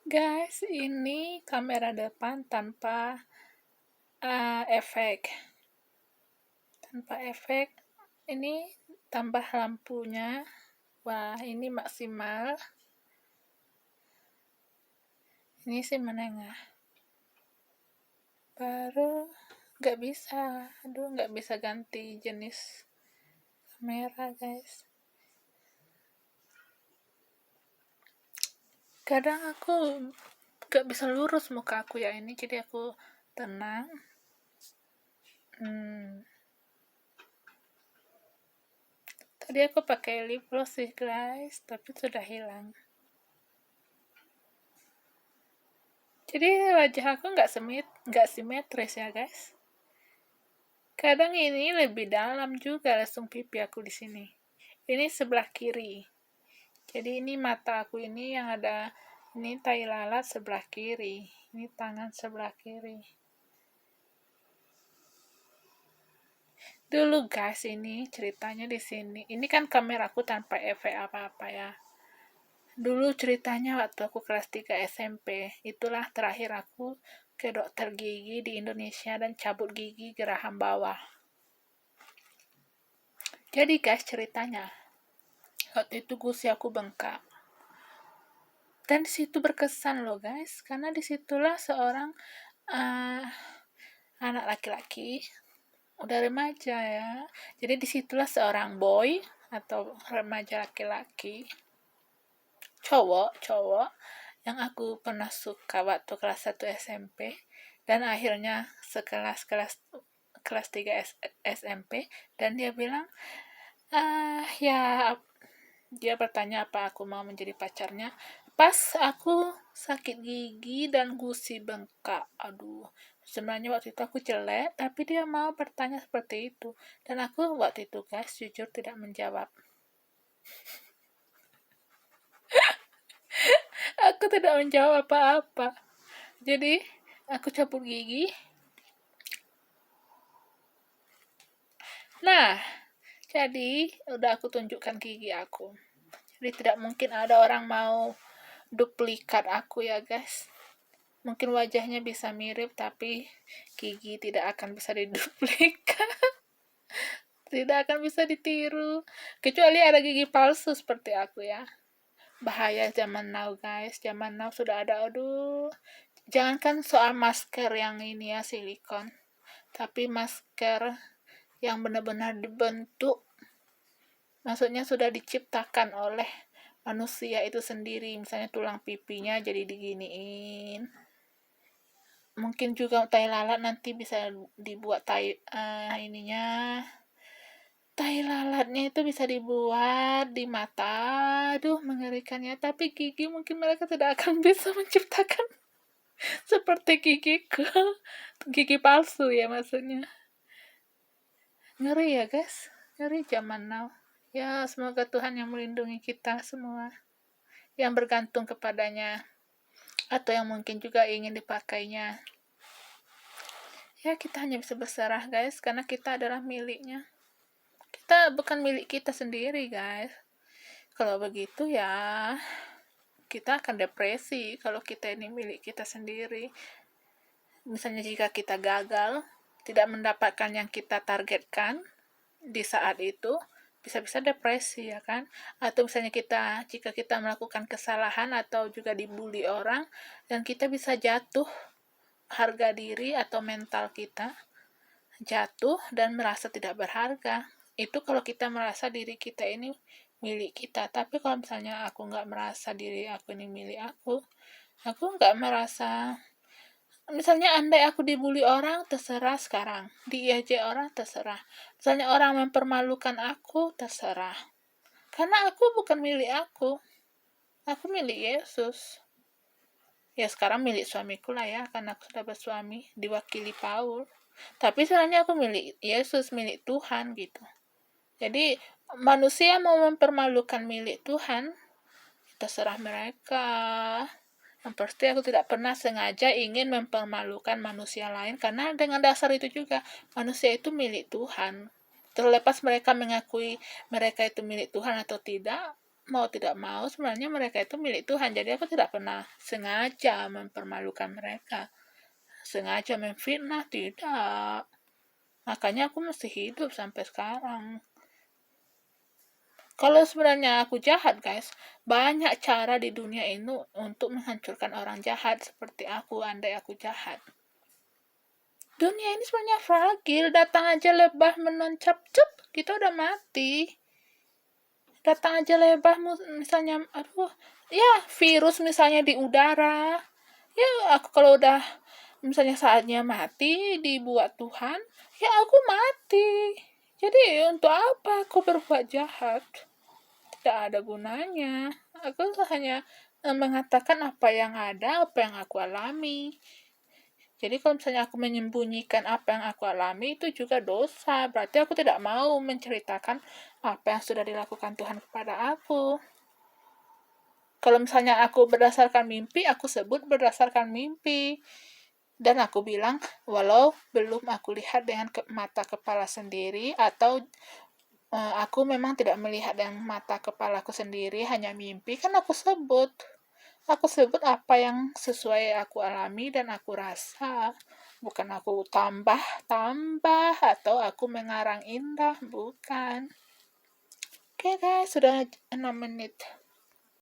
Guys, ini kamera depan tanpa efek. Tanpa efek. Ini tambah lampunya. Wah, ini maksimal. Ini sih menengah. Baru nggak bisa. Aduh, nggak bisa ganti jenis kamera, guys. Kadang aku nggak bisa lurus muka aku ya ini, jadi aku tenang. Tadi aku pakai lip gloss sih guys, tapi sudah hilang. Jadi wajah aku nggak simetris ya guys. Kadang ini lebih dalam juga langsung pipi aku di sini. Ini sebelah kiri. Jadi ini mata aku ini yang ada ini tai lalat sebelah kiri. Ini tangan sebelah kiri. Dulu guys ini ceritanya di sini. Ini kan kameraku tanpa efek apa-apa ya. Dulu ceritanya waktu aku kelas 3 SMP, itulah terakhir aku ke dokter gigi di Indonesia dan cabut gigi geraham bawah. Jadi guys ceritanya, waktu itu gusi aku bengkak. Dan disitu berkesan loh guys, karena disitulah seorang anak laki-laki, udah remaja ya. Jadi disitulah seorang boy atau remaja laki-laki, cowok yang aku pernah suka waktu kelas 1 SMP dan akhirnya kelas 3 SMP dan dia bilang ya dia bertanya apa aku mau menjadi pacarnya pas aku sakit gigi dan gusi bengkak. Aduh, sebenarnya waktu itu aku jelek tapi dia mau bertanya seperti itu dan aku waktu itu guys jujur tidak menjawab. Aku tidak menjawab apa-apa. Jadi, aku cabut gigi. Nah, jadi udah aku tunjukkan gigi aku. Jadi tidak mungkin ada orang mau duplikat aku ya guys. Mungkin wajahnya bisa mirip tapi gigi tidak akan bisa diduplikat. Tidak akan bisa ditiru. Kecuali ada gigi palsu seperti aku ya. Bahaya zaman now guys. Zaman now sudah ada, aduh. Jangankan soal masker yang ini ya silikon, tapi masker yang benar-benar dibentuk, maksudnya sudah diciptakan oleh manusia itu sendiri, misalnya tulang pipinya jadi diginiin. Mungkin juga tai lalat nanti bisa dibuat tai lalatnya itu bisa dibuat di mata. Aduh, mengerikannya. Tapi gigi mungkin mereka tidak akan bisa menciptakan seperti gigiku. Gigi palsu ya maksudnya. Ngeri ya guys, ngeri zaman now. Ya semoga Tuhan yang melindungi kita semua, yang bergantung kepadanya, atau yang mungkin juga ingin dipakainya. Ya kita hanya bisa berserah guys, karena kita adalah miliknya. Kita bukan milik kita sendiri guys. Kalau begitu ya kita akan depresi kalau kita ini milik kita sendiri. Misalnya jika kita gagal, tidak mendapatkan yang kita targetkan di saat itu, bisa-bisa depresi ya kan. Atau misalnya jika kita melakukan kesalahan atau juga dibully orang dan kita bisa jatuh, harga diri atau mental kita jatuh dan merasa tidak berharga. Itu kalau kita merasa diri kita ini milik kita. Tapi kalau misalnya aku nggak merasa diri aku ini milik aku nggak merasa. Misalnya andai aku dibully orang, terserah sekarang. Diejek orang, terserah. Misalnya orang mempermalukan aku, terserah. Karena aku bukan milik aku. Aku milik Yesus. Ya sekarang milik suamiku lah ya, karena aku sudah bersuami, diwakili Paul. Tapi sebenarnya aku milik Yesus, milik Tuhan gitu. Jadi manusia mau mempermalukan milik Tuhan, terserah mereka. Yang pasti aku tidak pernah sengaja ingin mempermalukan manusia lain karena dengan dasar itu juga manusia itu milik Tuhan. Terlepas mereka mengakui mereka itu milik Tuhan atau tidak, mau tidak mau sebenarnya mereka itu milik Tuhan. Jadi aku tidak pernah sengaja mempermalukan mereka, sengaja memfitnah, tidak. Makanya aku mesti hidup sampai sekarang. Kalau sebenarnya aku jahat, guys, banyak cara di dunia ini untuk menghancurkan orang jahat seperti aku, andai aku jahat. Dunia ini sebenarnya fragil, datang aja lebah menancap, cep, kita udah mati. Datang aja lebah misalnya, aduh, ya virus misalnya di udara. Ya aku kalau udah misalnya saatnya mati dibuat Tuhan, ya aku mati. Jadi untuk apa aku berbuat jahat? Tidak ada gunanya. Aku hanya mengatakan apa yang ada, apa yang aku alami. Jadi kalau misalnya aku menyembunyikan apa yang aku alami, itu juga dosa. Berarti aku tidak mau menceritakan apa yang sudah dilakukan Tuhan kepada aku. Kalau misalnya aku berdasarkan mimpi, aku sebut berdasarkan mimpi. Dan aku bilang, walau belum aku lihat dengan mata kepala sendiri, atau aku memang tidak melihat dengan mata kepalaku sendiri, hanya mimpi, kan aku sebut. Aku sebut apa yang sesuai aku alami dan aku rasa. Bukan aku tambah-tambah atau aku mengarang indah, bukan. Oke guys, sudah 6 menit.